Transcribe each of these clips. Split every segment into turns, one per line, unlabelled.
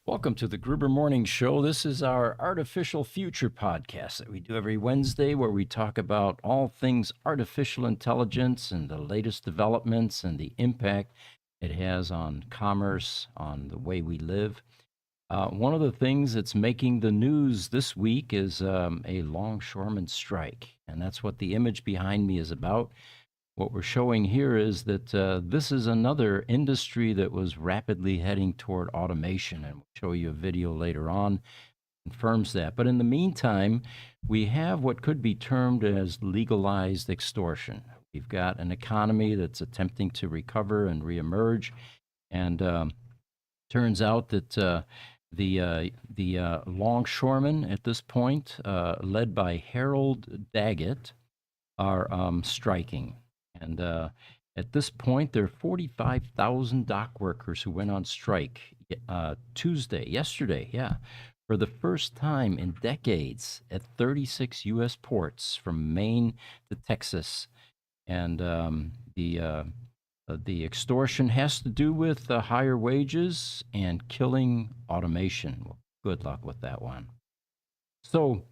Welcome to the Gruber Morning Show. This is our Artificial Future podcast that we do every Wednesday, where we talk about all things artificial intelligence and the latest developments and the impact it has on commerce, on the way we live. One of the things that's making the news this week is a longshoreman strike, and that's what the image behind me is about. What we're showing here is that this is another industry that was rapidly heading toward automation, and we'll show you a video later on that confirms that. But in the meantime, we have what could be termed as legalized extortion. We've got an economy that's attempting to recover and reemerge, and turns out that the longshoremen at this point, led by Harold Daggett, are striking. And at this point, there are 45,000 dock workers who went on strike yesterday, for the first time in decades at 36 U.S. ports from Maine to Texas. And the extortion has to do with higher wages and killing automation. Well, good luck with that one. So,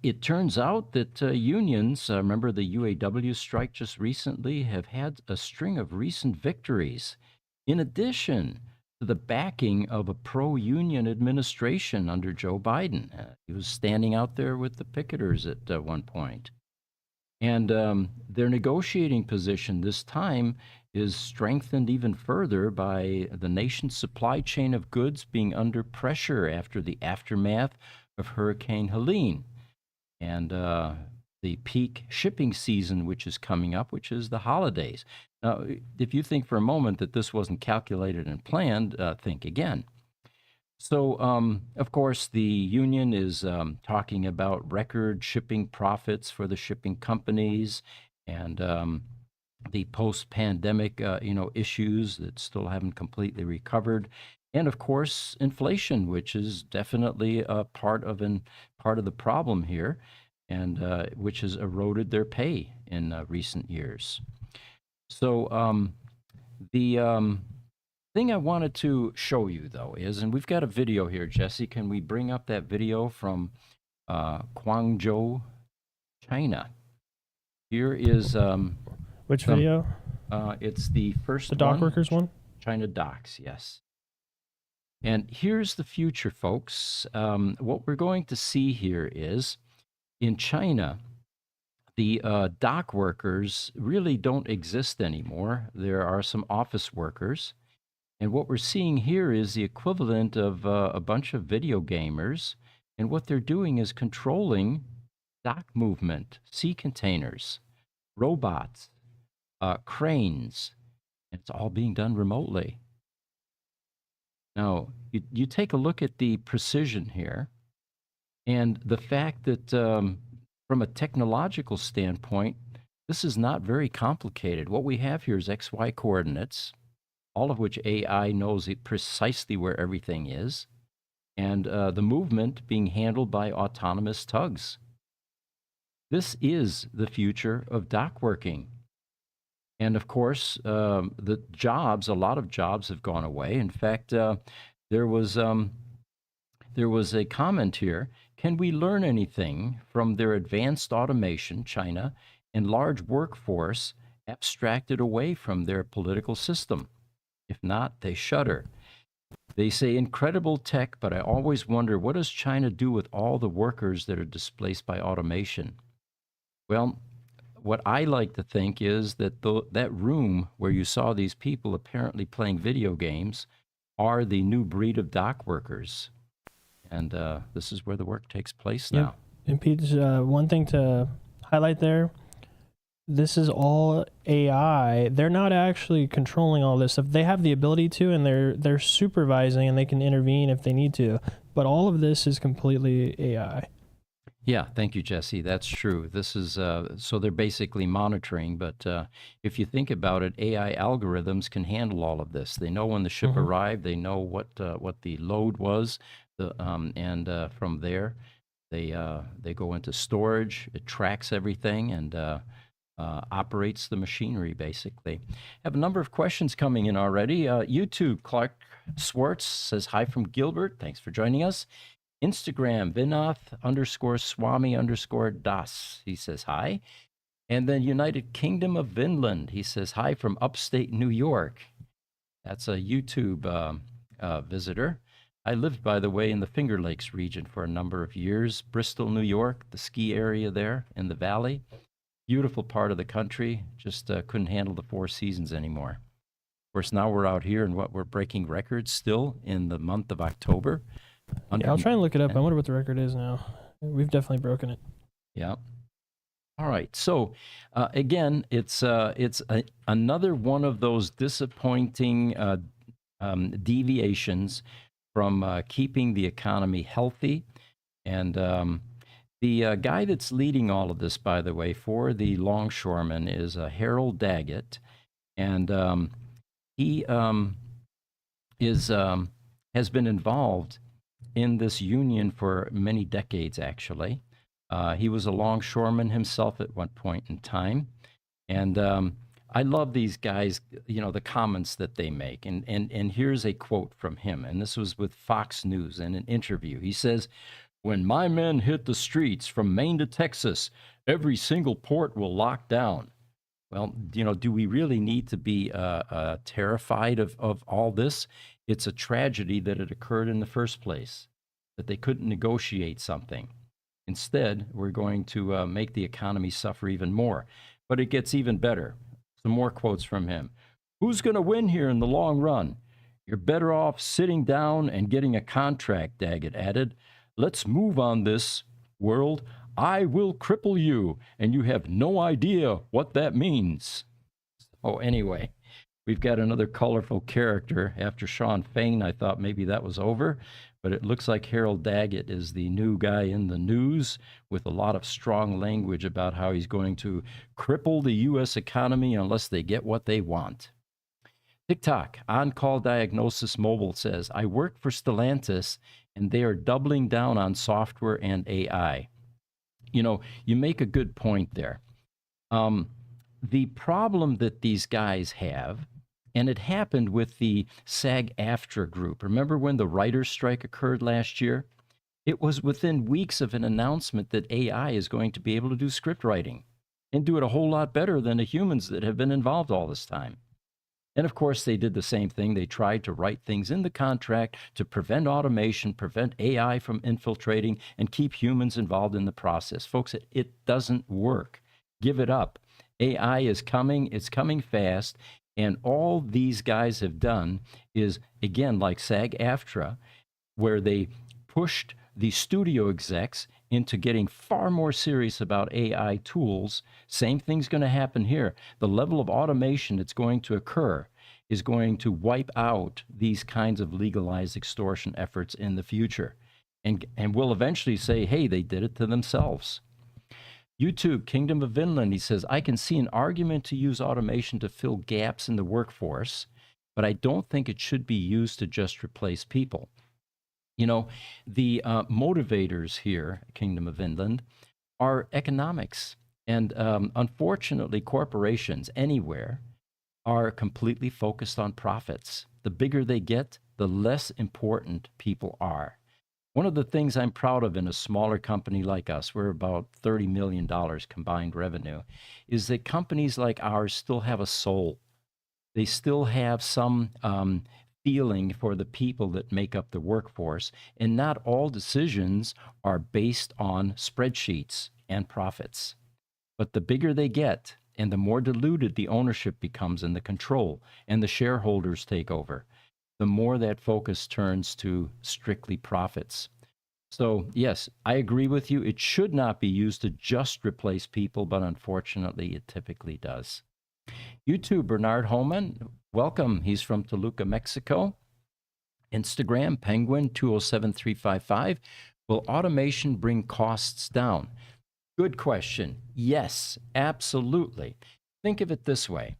it turns out that unions, remember the UAW strike just recently, have had a string of recent victories, in addition to the backing of a pro-union administration under Joe Biden. He was standing out there with the picketers at one point. And their negotiating position this time is strengthened even further by the nation's supply chain of goods being under pressure after the aftermath of Hurricane Helene and the peak shipping season, which is coming up, which is the holidays. Now, if you think for a moment that this wasn't calculated and planned, think again. So, of course, the union is talking about record shipping profits for the shipping companies and the post-pandemic, issues that still haven't completely recovered. And of course, inflation, which is definitely a part of the problem here, and which has eroded their pay in recent years. So the thing I wanted to show you, though, is, and we've got a video here, Jesse. Can we bring up that video from Guangzhou, China? Here is
Which video?
It's the first
The dock
one,
workers one?
China docks, yes. And here's the future, folks. What we're going to see here is in China, the dock workers really don't exist anymore. There are some office workers. And what we're seeing here is the equivalent of a bunch of video gamers. And what they're doing is controlling dock movement, sea containers, robots, cranes. And it's all being done remotely. Now, you take a look at the precision here and the fact that from a technological standpoint, this is not very complicated. What we have here is XY coordinates, all of which AI knows precisely where everything is, and the movement being handled by autonomous tugs. This is the future of dock working. And of course, a lot of jobs have gone away. In fact, there was a comment here. Can we learn anything from their advanced automation, China, and large workforce abstracted away from their political system? If not, they shudder. They say incredible tech, but I always wonder, what does China do with all the workers that are displaced by automation? Well, what I like to think is that that room where you saw these people apparently playing video games are the new breed of dock workers. And this is where the work takes place now.
And Pete, one thing to highlight there, this is all AI. They're not actually controlling all this stuff. They have the ability to, and they're supervising, and they can intervene if they need to. But all of this is completely AI.
Yeah, thank you, Jesse. That's true. This is so they're basically monitoring, but if you think about it, AI algorithms can handle all of this. They know when the ship arrived. They know what the load was, and from there, they go into storage. It tracks everything, and operates the machinery, basically. Have a number of questions coming in already. YouTube, Clark Swartz says hi from Gilbert. Thanks for joining us. Instagram, Vinoth_Swami_Das. He says hi. And then United Kingdom of Vinland. He says hi from upstate New York. That's a YouTube visitor. I lived, by the way, in the Finger Lakes region for a number of years. Bristol, New York, the ski area there in the valley. Beautiful part of the country. Just couldn't handle the four seasons anymore. Of course, now we're out here and we're breaking records still in the month of October.
Yeah, I'll try and look it up. I wonder what the record is now. We've definitely broken it.
Yeah. All right. So again, it's another one of those disappointing deviations from keeping the economy healthy. And the guy that's leading all of this, by the way, for the Longshoremen is Harold Daggett, and he has been involved in this union for many decades, actually. He was a longshoreman himself at one point in time. And I love these guys, the comments that they make. And here's a quote from him. And this was with Fox News in an interview. He says, "When my men hit the streets from Maine to Texas, every single port will lock down." Well, do we really need to be terrified of all this? It's a tragedy that it occurred in the first place, that they couldn't negotiate something. Instead, we're going to make the economy suffer even more. But it gets even better. Some more quotes from him. "Who's going to win here in the long run? You're better off sitting down and getting a contract," Daggett added. "Let's move on this, world. I will cripple you, and you have no idea what that means." Oh, anyway, we've got another colorful character. After Sean Fain, I thought maybe that was over. But it looks like Harold Daggett is the new guy in the news with a lot of strong language about how he's going to cripple the U.S. economy unless they get what they want. TikTok, On-Call Diagnosis Mobile says, "I work for Stellantis, and they are doubling down on software and AI." You make a good point there. The problem that these guys have, and it happened with the SAG-AFTRA group. Remember when the writer's strike occurred last year? It was within weeks of an announcement that AI is going to be able to do script writing and do it a whole lot better than the humans that have been involved all this time. And of course, they did the same thing. They tried to write things in the contract to prevent automation, prevent AI from infiltrating, and keep humans involved in the process. Folks, it doesn't work. Give it up. AI is coming. It's coming fast. And all these guys have done is, again, like SAG-AFTRA, where they pushed the studio execs into getting far more serious about AI tools. Same thing's going to happen here. The level of automation that's going to occur is going to wipe out these kinds of legalized extortion efforts in the future. And we'll eventually say, hey, they did it to themselves. YouTube, Kingdom of Vinland, he says, "I can see an argument to use automation to fill gaps in the workforce, but I don't think it should be used to just replace people." The motivators here, Kingdom of Vinland, are economics. And unfortunately, corporations anywhere are completely focused on profits. The bigger they get, the less important people are. One of the things I'm proud of in a smaller company like us, we're about $30 million combined revenue, is that companies like ours still have a soul. They still have some feeling for the people that make up the workforce, and not all decisions are based on spreadsheets and profits. But the bigger they get, and the more diluted the ownership becomes and the control, and the shareholders take over, the more that focus turns to strictly profits. So, yes, I agree with you. It should not be used to just replace people, but unfortunately, it typically does. YouTube, Bernard Holman, welcome. He's from Toluca, Mexico. Instagram, Penguin207355. Will automation bring costs down? Good question. Yes, absolutely. Think of it this way.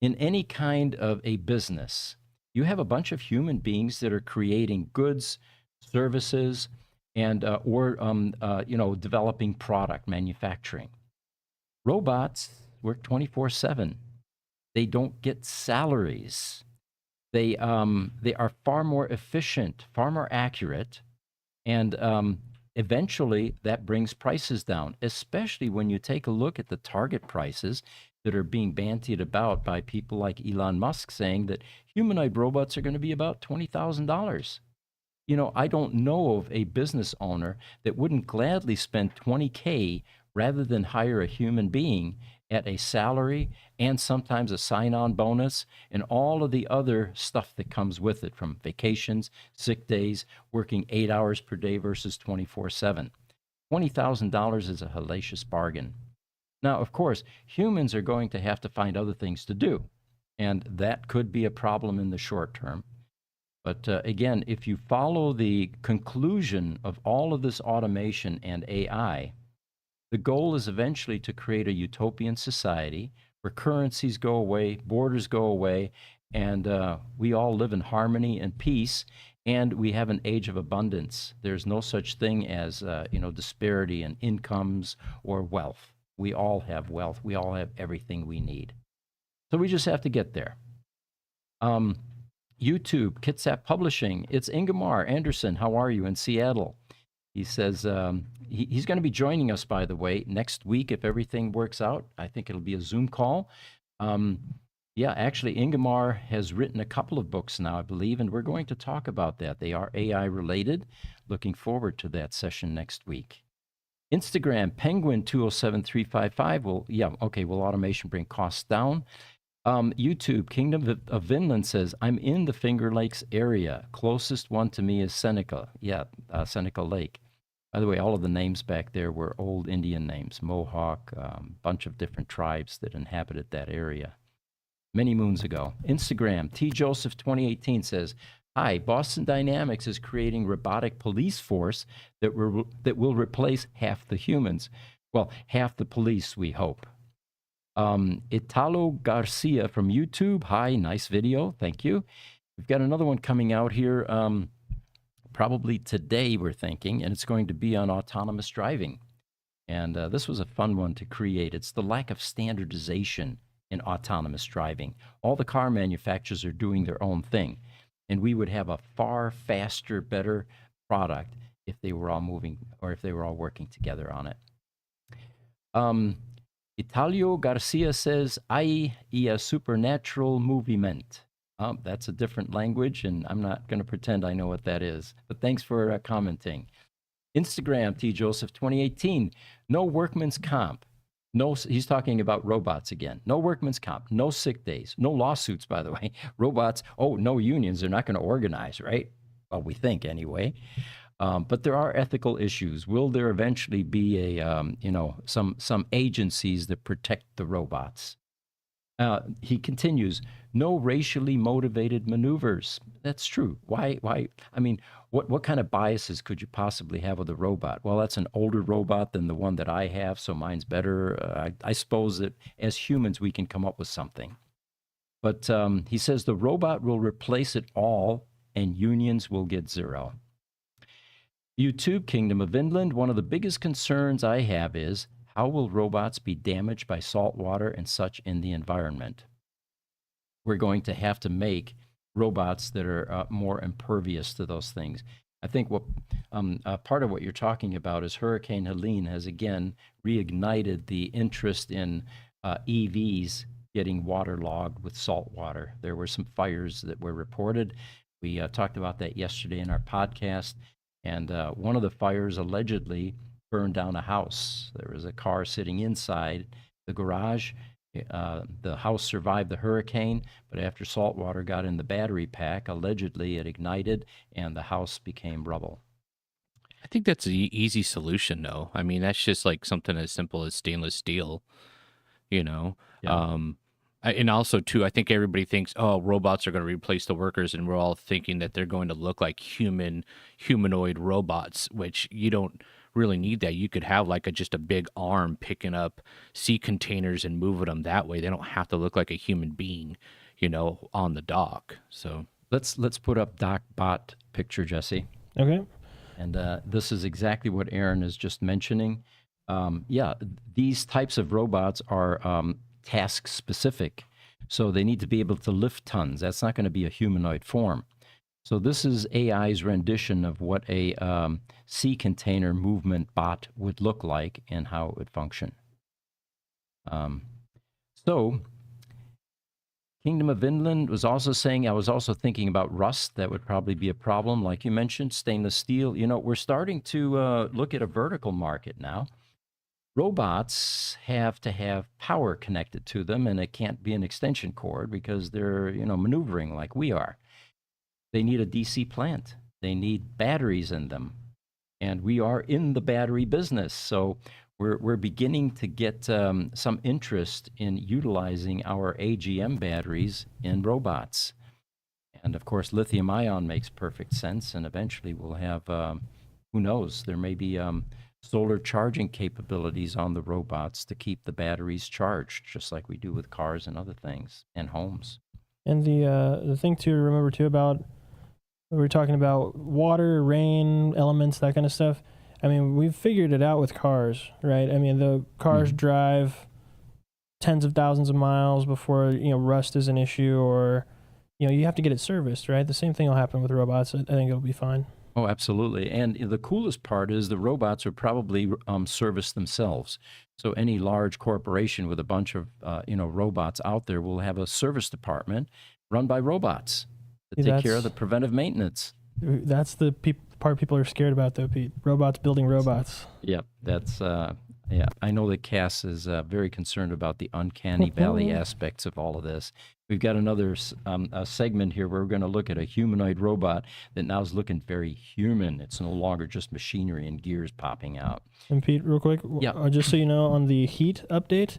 In any kind of a business, you have a bunch of human beings that are creating goods, services, and or developing product manufacturing. Robots, work 24/7. They don't get salaries. They are far more efficient, far more accurate, and eventually that brings prices down, especially when you take a look at the target prices that are being bantied about by people like Elon Musk, saying that humanoid robots are going to be about $20,000. I don't know of a business owner that wouldn't gladly spend 20K rather than hire a human being at a salary and sometimes a sign-on bonus and all of the other stuff that comes with it, from vacations, sick days, working 8 hours per day versus 24/7. $20,000 is a hellacious bargain. Now, of course, humans are going to have to find other things to do, and that could be a problem in the short term. But again, if you follow the conclusion of all of this automation and AI, the goal is eventually to create a utopian society where currencies go away, borders go away, and we all live in harmony and peace, and we have an age of abundance. There's no such thing as disparity in incomes or wealth. We all have wealth. We all have everything we need. So we just have to get there. YouTube, Kitsap Publishing. It's Ingemar Anderson. How are you in Seattle? He says he's going to be joining us, by the way, next week if everything works out. I think it'll be a Zoom call. Yeah, actually, Ingemar has written a couple of books now, I believe, and we're going to talk about that. They are AI related. Looking forward to that session next week. Instagram, Penguin 207355. Will automation bring costs down? YouTube, Kingdom of Vinland says, I'm in the Finger Lakes area. Closest one to me is Seneca. Yeah, Seneca Lake. By the way, all of the names back there were old Indian names, Mohawk, bunch of different tribes that inhabited that area many moons ago. Instagram, T. Joseph 2018 says, hi, Boston Dynamics is creating robotic police force that will replace half the humans. Well, half the police, we hope. Italo Garcia from YouTube. Hi, nice video. Thank you. We've got another one coming out here probably today, we're thinking, and it's going to be on autonomous driving. And this was a fun one to create. It's the lack of standardization in autonomous driving. All the car manufacturers are doing their own thing, and we would have a far faster, better product if they were all moving, or if they were all working together on it. Italio Garcia says, "Hay a supernatural movement." That's a different language, and I'm not going to pretend I know what that is. But thanks for commenting. Instagram, T. Joseph 2018. No workman's comp. No, he's talking about robots again. No workman's comp. No sick days. No lawsuits, by the way. Robots. Oh, no unions. They're not going to organize, right? Well, we think anyway. But there are ethical issues. Will there eventually be some agencies that protect the robots? He continues, no racially motivated maneuvers. That's true. Why? I mean, what kind of biases could you possibly have with a robot? Well, that's an older robot than the one that I have, so mine's better. I suppose that as humans, we can come up with something. But he says the robot will replace it all, and unions will get zero. YouTube, Kingdom of Vinland, one of the biggest concerns I have is, how will robots be damaged by salt water and such in the environment? We're going to have to make robots that are more impervious to those things. I think what part of what you're talking about is Hurricane Helene has again reignited the interest in EVs getting waterlogged with salt water. There were some fires that were reported. We talked about that yesterday in our podcast. And one of the fires allegedly burned down a house. There was a car sitting inside the garage. The house survived the hurricane, but after salt water got in the battery pack, allegedly it ignited and the house became rubble.
I think that's an easy solution, though. I mean, that's just like something as simple as stainless steel, you know?
Yeah.
And also, too, I think everybody thinks, oh, robots are going to replace the workers, and we're all thinking that they're going to look like humanoid robots, which you don't really need that. You could have like just a big arm picking up sea containers and moving them that way. They don't have to look like a human being, on the dock. So
let's put up DocBot picture, Jesse.
Okay.
And this is exactly what Aaron is just mentioning. Yeah, these types of robots are task specific. So they need to be able to lift tons. That's not going to be a humanoid form. So this is AI's rendition of what a sea container movement bot would look like and how it would function. So Kingdom of Inland was also saying, I was also thinking about rust. That would probably be a problem. Like you mentioned, stainless steel. You know, we're starting to look at a vertical market now. Robots have to have power connected to them, and it can't be an extension cord because they're, maneuvering like we are. They need a DC plant. They need batteries in them. And we are in the battery business. So we're beginning to get some interest in utilizing our AGM batteries in robots. And of course, lithium ion makes perfect sense. And eventually we'll have, who knows, there may be solar charging capabilities on the robots to keep the batteries charged, just like we do with cars and other things and homes.
And the thing to remember too about, we're talking about water, rain, elements, that kind of stuff. I mean, we've figured it out with cars, right? I mean, the cars drive tens of thousands of miles before, rust is an issue, or, you have to get it serviced, right? The same thing will happen with robots. I think it'll be fine.
Oh, absolutely. And the coolest part is the robots are probably service themselves. So any large corporation with a bunch of, robots out there will have a service department run by robots to take care of the preventive maintenance.
That's the part people are scared about, though, Pete. Robots building robots.
Yep, that's yeah. I know that Cass is very concerned about the uncanny valley aspects of all of this. We've got another a segment here where we're going to look at a humanoid robot that now is looking very human. It's no longer just machinery and gears popping out.
And Pete, real quick, just so you know, on the heat update,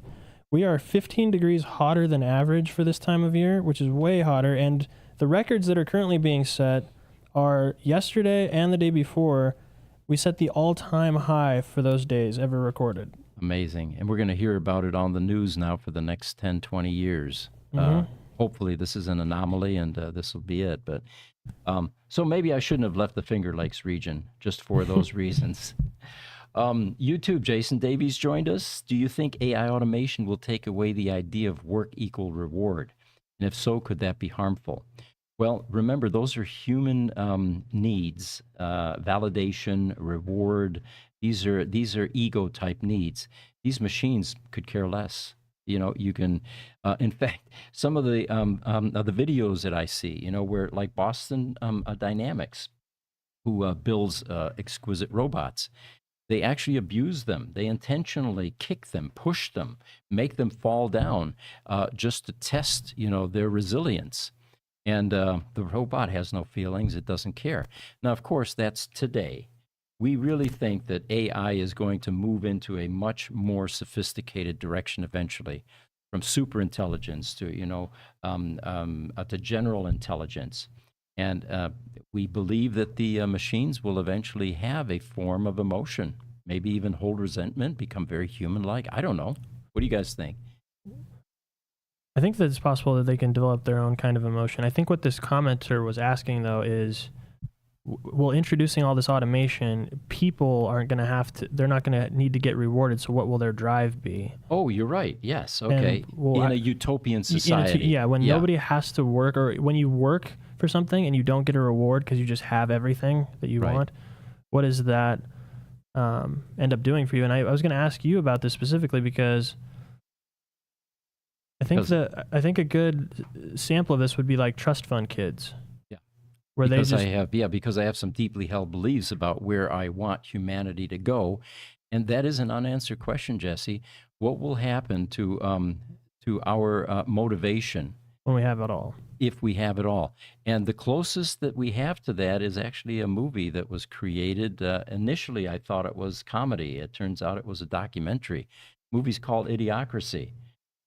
we are 15 degrees hotter than average for this time of year, which is way hotter. And the records that are currently being set are yesterday and the day before. We set the all-time high for those days ever recorded.
Amazing. And we're going to hear about it on the news now for the next 10, 20 years. Hopefully this is an anomaly and this will be it. But so maybe I shouldn't have left the Finger Lakes region just for those reasons. YouTube, Jason Davies joined us. Do you think AI automation will take away the idea of work equal reward? And if so, could that be harmful? Well, remember, those are human needs, validation, reward. These are ego type needs. These machines could care less. You can, in fact, some of the videos that I see, where like Boston Dynamics, who builds exquisite robots, they actually abuse them. They intentionally kick them, push them, make them fall down, just to test, their resilience. And the robot has no feelings. It doesn't care. Now, of course, that's today. We really think that AI is going to move into a much more sophisticated direction eventually, from super intelligence to, to general intelligence. And we believe that the machines will eventually have a form of emotion, maybe even hold resentment, become very human-like. I don't know. What do you guys think?
I think that it's possible that they can develop their own kind of emotion. I think what this commenter was asking, though, is, well, introducing all this automation, people aren't going to have to, they're not going to need to get rewarded, so what will their drive be?
Oh, you're right. Yes. Okay. In a utopian society.
When nobody has to work, or when you work for something and you don't get a reward because you just have everything that you want, what does that end up doing for you? And I was going to ask you about this specifically because I think a good sample of this would be like trust fund kids.
Yeah.
Where
because I have some deeply held beliefs about where I want humanity to go. And that is an unanswered question, Jesse. What will happen to our motivation
when we have it all?
If we have it all. And the closest that we have to that is actually a movie that was created. Initially, I thought it was comedy. It turns out it was a documentary. The movie's called Idiocracy.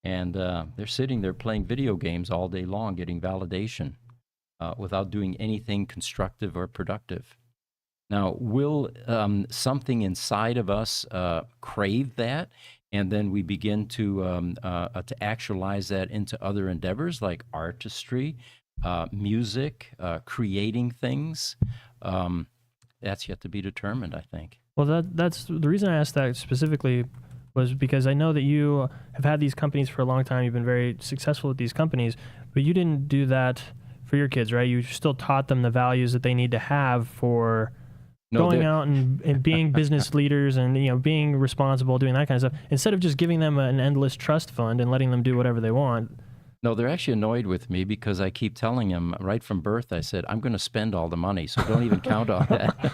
And they're sitting there playing video games all day long, getting validation without doing anything constructive or productive. Now, will something inside of us crave that, and then we begin to actualize that into other endeavors like artistry, music, creating things? That's yet to be determined, I think.
Well, that's the reason I asked that specifically was because I know that you have had these companies for a long time. You've been very successful with these companies, but you didn't do that for your kids, right? You still taught them the values that they need to have for going out and being business leaders and, you know, being responsible, doing that kind of stuff, instead of just giving them an endless trust fund and letting them do whatever they want.
No, they're actually annoyed with me because I keep telling them right from birth, I said, I'm going to spend all the money, so don't even count on that.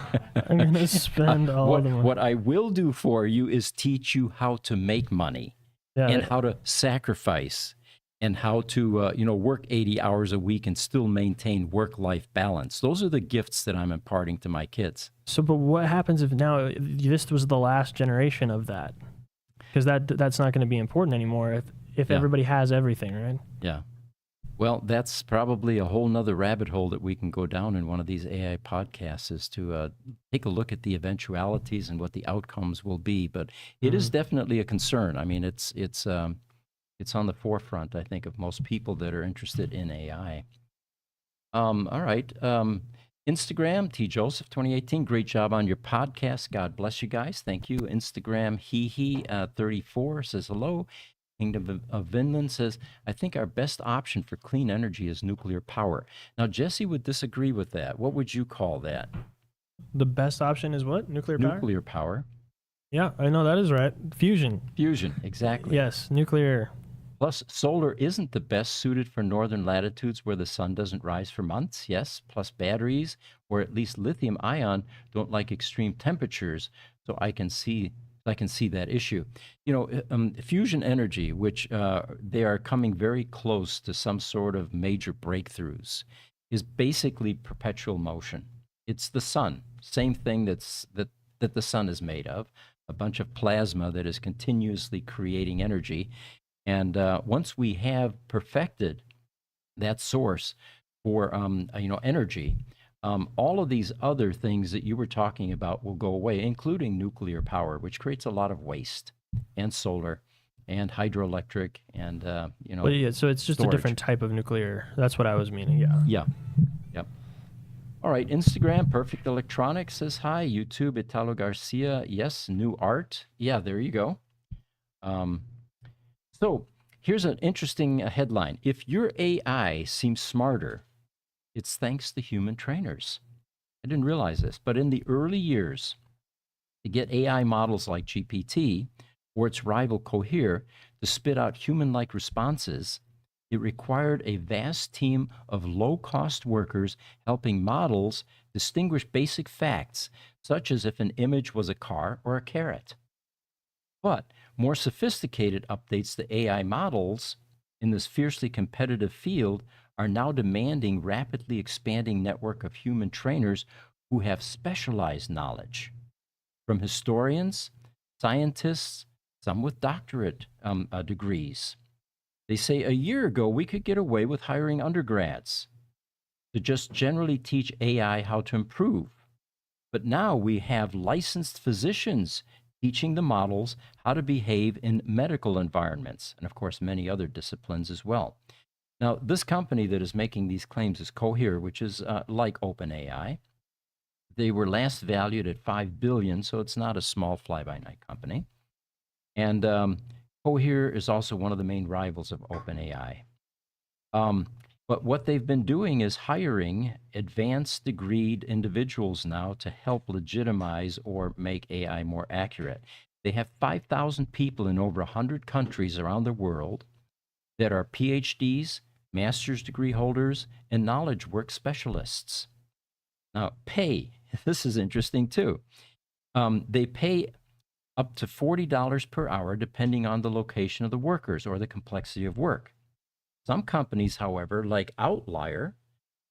I'm going to spend all the money.
What I will do for you is teach you how to make money and how to sacrifice and how to, work 80 hours a week and still maintain work-life balance. Those are the gifts that I'm imparting to my kids.
So, but what happens if now this was the last generation of that? Because that's not going to be important anymore if everybody has everything, right?
Yeah. Well, that's probably a whole nother rabbit hole that we can go down in one of these AI podcasts, is to take a look at the eventualities and what the outcomes will be. But it is definitely a concern. I mean, it's on the forefront, I think, of most people that are interested in AI. All right. Instagram, T. Joseph 2018, great job on your podcast. God bless you guys. Thank you. Instagram, 34 says hello. Kingdom of Vinland says, I think our best option for clean energy is nuclear power. Now, Jesse would disagree with that. What would you call that?
The best option is what? Nuclear power?
Nuclear power.
Yeah, I know that is right. Fusion.
Fusion, exactly.
Yes, nuclear.
Plus, solar isn't the best suited for northern latitudes where the sun doesn't rise for months. Yes, plus batteries, or at least lithium ion, don't like extreme temperatures. So I can see that issue. Fusion energy, which they are coming very close to some sort of major breakthroughs, is basically perpetual motion. It's the sun, same thing that the sun is made of, a bunch of plasma that is continuously creating energy. And once we have perfected that source for energy, all of these other things that you were talking about will go away, including nuclear power, which creates a lot of waste, and solar, and hydroelectric, and
Well, yeah, so it's just
storage.
a different type of nuclear. That's what I was meaning. Yeah.
Yeah. Yep. All right. Instagram, Perfect Electronics says hi. YouTube, Italo Garcia. Yes. New art. Yeah. There you go. So here's an interesting headline. If your AI seems smarter, it's thanks to human trainers. I didn't realize this, but in the early years, to get AI models like GPT or its rival Cohere to spit out human-like responses, it required a vast team of low-cost workers helping models distinguish basic facts, such as if an image was a car or a carrot. But more sophisticated updates to AI models in this fiercely competitive field are now demanding rapidly expanding network of human trainers who have specialized knowledge, from historians, scientists, some with doctorate degrees. They say a year ago we could get away with hiring undergrads to just generally teach AI how to improve. But now we have licensed physicians teaching the models how to behave in medical environments, and of course, many other disciplines as well. Now, this company that is making these claims is Cohere, which is like OpenAI. They were last valued at $5 billion, so it's not a small fly-by-night company. And Cohere is also one of the main rivals of OpenAI. But what they've been doing is hiring advanced degreed individuals now to help legitimize or make AI more accurate. They have 5,000 people in over 100 countries around the world that are PhDs, master's degree holders, and knowledge work specialists. Now, pay. This is interesting too. They pay up to $40 per hour depending on the location of the workers or the complexity of work. Some companies, however, like Outlier,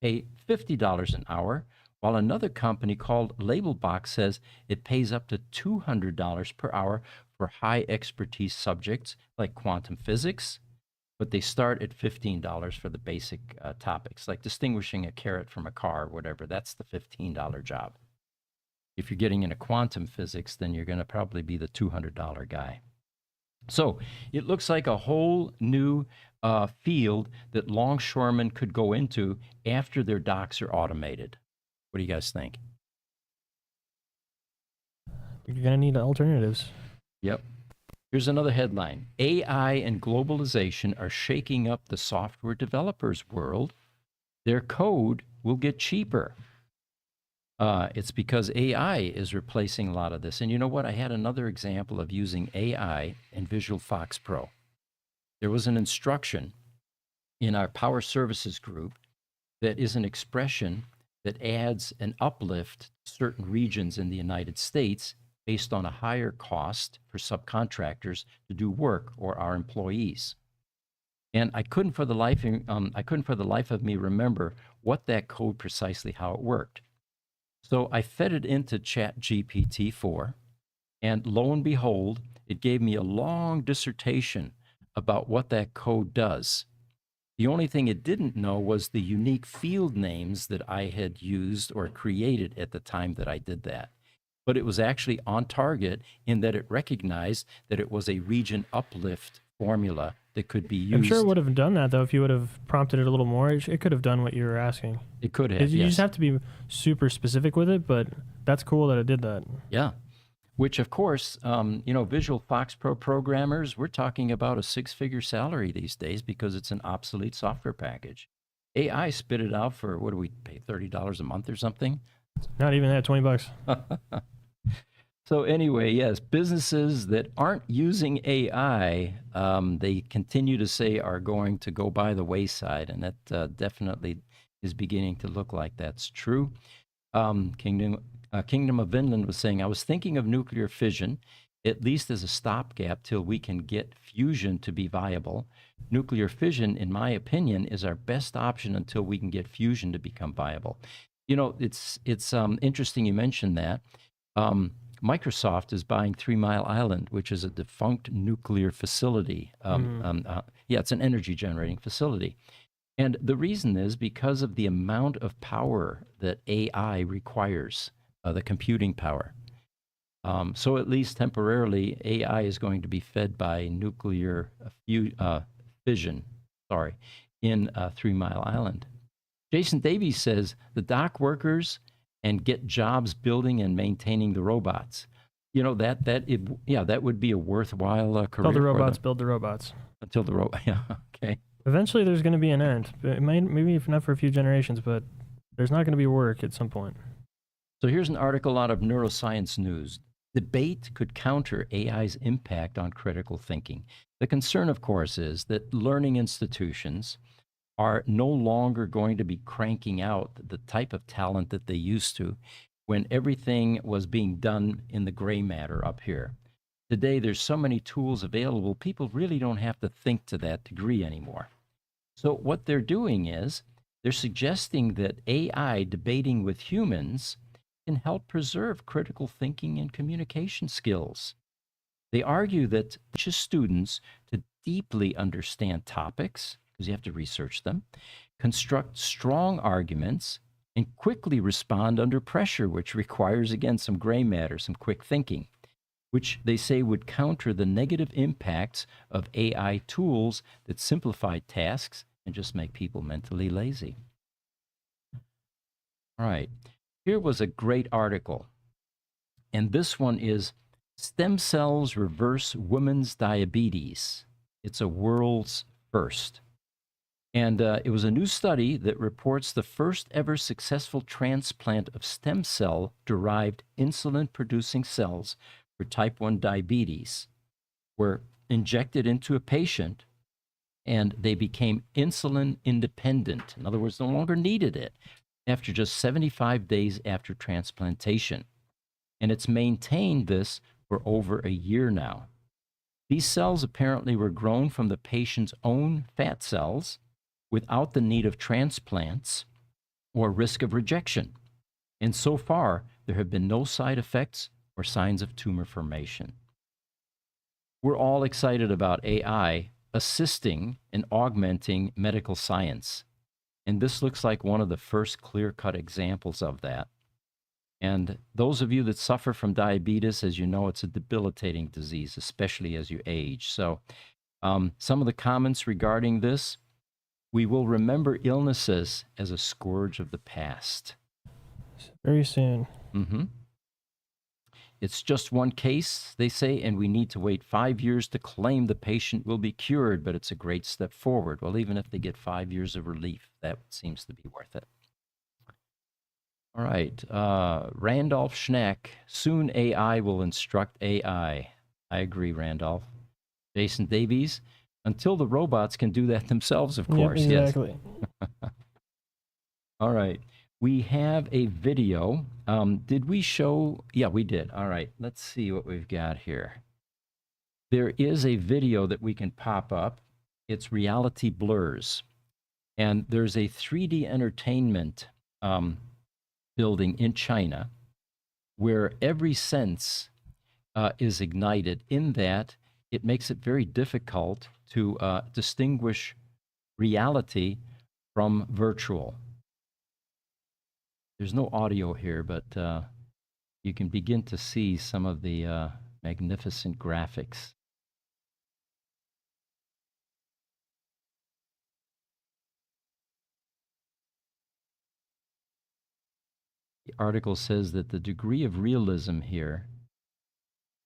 pay $50 an hour, while another company called Labelbox says it pays up to $200 per hour for high expertise subjects like quantum physics, but they start at $15 for the basic topics, like distinguishing a carrot from a car or whatever. That's the $15 job. If you're getting into quantum physics, then you're going to probably be the $200 guy. So it looks like a whole new field that longshoremen could go into after their docks are automated. What do you guys think?
You're going to need alternatives.
Yep. Here's another headline: AI and globalization are shaking up the software developers' world. Their code will get cheaper. It's because AI is replacing a lot of this. And you know what? I had another example of using AI in Visual Fox Pro. There was an instruction in our Power Services group that is an expression that adds an uplift to certain regions in the United States based on a higher cost for subcontractors to do work or our employees. And I couldn't for the life of me remember what that code precisely how it worked. So I fed it into Chat GPT-4, and lo and behold, it gave me a long dissertation about what that code does. The only thing it didn't know was the unique field names that I had used or created at the time that I did that. But it was actually on target in that it recognized that it was a region uplift formula that could be used.
I'm sure it would have done that, though, if you would have prompted it a little more. It could have done what you were asking.
It could have,
You
yes.
just have to be super specific with it, but that's cool that it did that.
Yeah. Which, of course, Visual Fox Pro programmers, we're talking about a six-figure salary these days because it's an obsolete software package. AI spit it out for, what do we pay, $30 a month or something?
Not even that, $20.
So anyway, yes, businesses that aren't using AI, they continue to say are going to go by the wayside, and that definitely is beginning to look like that's true. Kingdom of Vinland was saying, I was thinking of nuclear fission, at least as a stopgap till we can get fusion to be viable. Nuclear fission, in my opinion, is our best option until we can get fusion to become viable. It's interesting you mentioned that. Microsoft is buying 3 Mile Island, which is a defunct nuclear facility. It's an energy generating facility. And the reason is because of the amount of power that AI requires, the computing power. So at least temporarily, AI is going to be fed by nuclear fission, in 3 Mile Island. Jason Davies says the dock workers and get jobs building and maintaining the robots. That would be a worthwhile career.
Until the robots build the robots.
Until the yeah, okay.
Eventually, there's going to be an end. It maybe not for a few generations, but there's not going to be work at some point.
So here's an article out of Neuroscience News. Debate could counter AI's impact on critical thinking. The concern, of course, is that learning institutions are no longer going to be cranking out the type of talent that they used to when everything was being done in the gray matter up here. Today, there's so many tools available, people really don't have to think to that degree anymore. So what they're doing is they're suggesting that AI debating with humans can help preserve critical thinking and communication skills. They argue that teaches students to deeply understand topics, because you have to research them, construct strong arguments, and quickly respond under pressure, which requires, again, some gray matter, some quick thinking, which they say would counter the negative impacts of AI tools that simplify tasks and just make people mentally lazy. All right, here was a great article, and this one is Stem Cells Reverse Women's Diabetes. It's a world's first. And it was a new study that reports the first ever successful transplant of stem cell-derived insulin-producing cells for type 1 diabetes were injected into a patient, and they became insulin independent. In other words, no longer needed it after just 75 days after transplantation. And it's maintained this for over a year now. These cells apparently were grown from the patient's own fat cells without the need of transplants or risk of rejection. And so far, there have been no side effects or signs of tumor formation. We're all excited about AI assisting and augmenting medical science. And this looks like one of the first clear-cut examples of that. And those of you that suffer from diabetes, as you know, it's a debilitating disease, especially as you age. So some of the comments regarding this: we will remember illnesses as a scourge of the past.
Very soon.
Mm-hmm. It's just one case, they say, and we need to wait 5 years to claim the patient will be cured, but it's a great step forward. Well, even if they get 5 years of relief, that seems to be worth it. All right. Randolph Schneck, soon AI will instruct AI. I agree, Randolph. Jason Davies, until the robots can do that themselves, of course.
Yep, exactly.
Yes. All right. We have a video. Did we show? Yeah, we did. All right. Let's see what we've got here. There is a video that we can pop up. It's Reality Blurs. And there's a 3D entertainment building in China where every sense is ignited, in that it makes it very difficult to distinguish reality from virtual. There's no audio here, but you can begin to see some of the magnificent graphics. The article says that the degree of realism here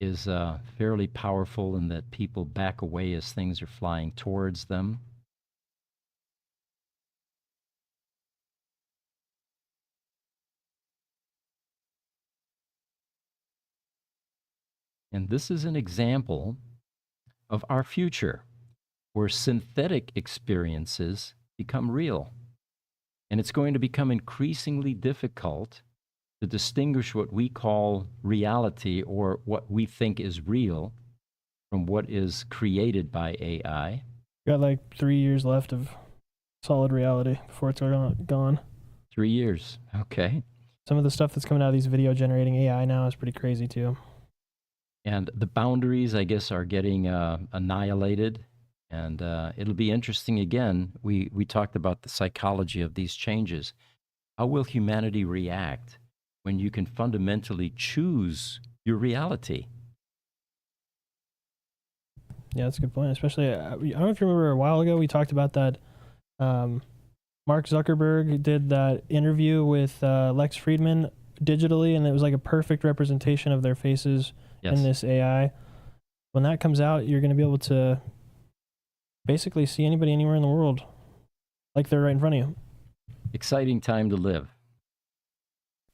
is fairly powerful, and that people back away as things are flying towards them. And this is an example of our future, where synthetic experiences become real. And it's going to become increasingly difficult to distinguish what we call reality, or what we think is real, from what is created by AI.
Got like 3 years left of solid reality before it's gone.
3 years. Okay.
Some of the stuff that's coming out of these video generating AI now is pretty crazy too.
And the boundaries, I guess, are getting annihilated. And it'll be interesting again. We talked about the psychology of these changes. How will humanity react when you can fundamentally choose your reality?
Yeah, that's a good point. Especially, I don't know if you remember a while ago, we talked about that. Mark Zuckerberg did that interview with Lex Friedman digitally, and it was like a perfect representation of their faces in this AI. When that comes out, you're going to be able to basically see anybody anywhere in the world like they're right in front of you.
Exciting time to live.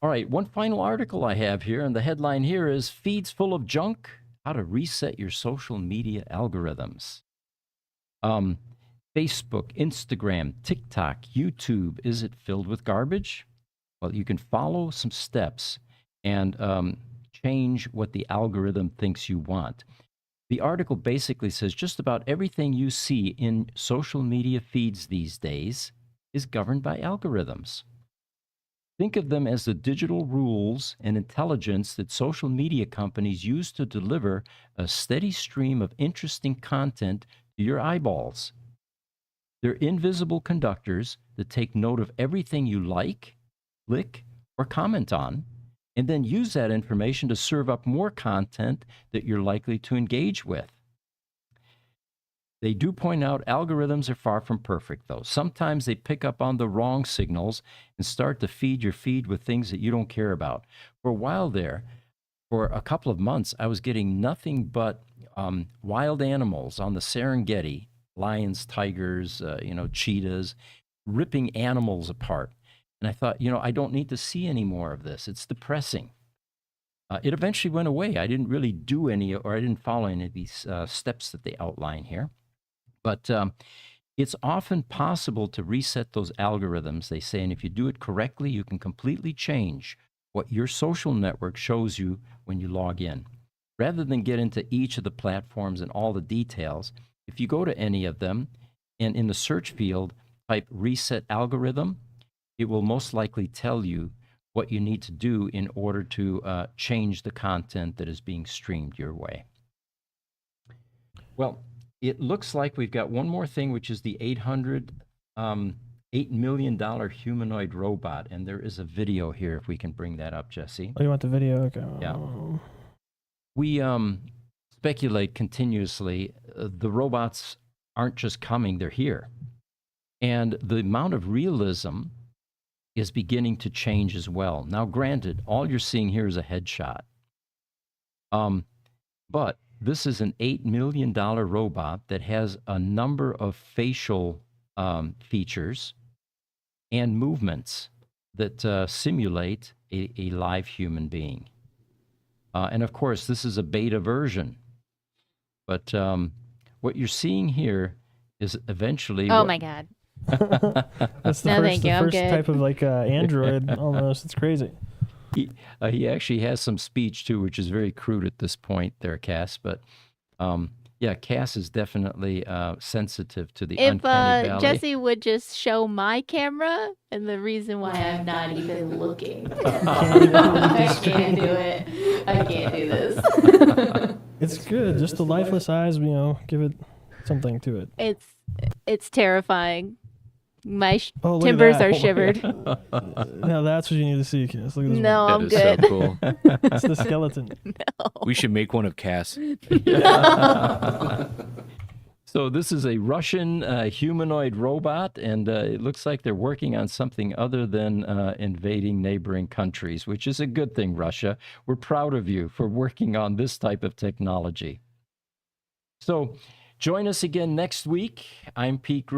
All right, one final article I have here, and the headline here is Feeds Full of Junk, How to Reset Your Social Media Algorithms. Facebook, Instagram, TikTok, YouTube, is it filled with garbage? Well, you can follow some steps and change what the algorithm thinks you want. The article basically says just about everything you see in social media feeds these days is governed by algorithms. Think of them as the digital rules and intelligence that social media companies use to deliver a steady stream of interesting content to your eyeballs. They're invisible conductors that take note of everything you like, click, or comment on, and then use that information to serve up more content that you're likely to engage with. They do point out algorithms are far from perfect, though. Sometimes they pick up on the wrong signals and start to feed your feed with things that you don't care about. For a while there, for a couple of months, I was getting nothing but wild animals on the Serengeti, lions, tigers, cheetahs, ripping animals apart. And I thought, I don't need to see any more of this. It's depressing. It eventually went away. I didn't really do any, or I didn't follow any of these steps that they outline here. But it's often possible to reset those algorithms, they say, and if you do it correctly, you can completely change what your social network shows you when you log in. Rather than get into each of the platforms and all the details, if you go to any of them and in the search field type reset algorithm, it will most likely tell you what you need to do in order to change the content that is being streamed your way. Well, it looks like we've got one more thing, which is the $8 million humanoid robot. And there is a video here, if we can bring that up, Jesse.
Oh, you want the video? Okay.
Yeah. We speculate continuously. The robots aren't just coming, they're here. And the amount of realism is beginning to change as well. Now, granted, all you're seeing here is a headshot. But this is an $8 million robot that has a number of facial features and movements that simulate a live human being. And of course, this is a beta version. But what you're seeing here is eventually.
Oh my God.
That's
No, thank you,
the
I'm
first
good.
type of like Android almost. It's crazy.
He actually has some speech too, which is very crude at this point there, Cass. But yeah, Cass is definitely sensitive to the
If
uncanny valley.
Jesse would just show my camera, and the reason why I'm not even looking. I can't do it. I can't do this.
It's good. Just the lifeless eyes, give it something to it.
It's terrifying. My
Oh, look at
timbers
that.
are shivered.
Now that's what you need to see, Cass. Look at this
No,
That
I'm
is
good.
so cool.
one. It's the skeleton.
We should make one of Cass.
So this is a Russian humanoid robot, and it looks like they're working on something other than invading neighboring countries, which is a good thing, Russia. We're proud of you for working on this type of technology. So join us again next week. I'm Pete Gru-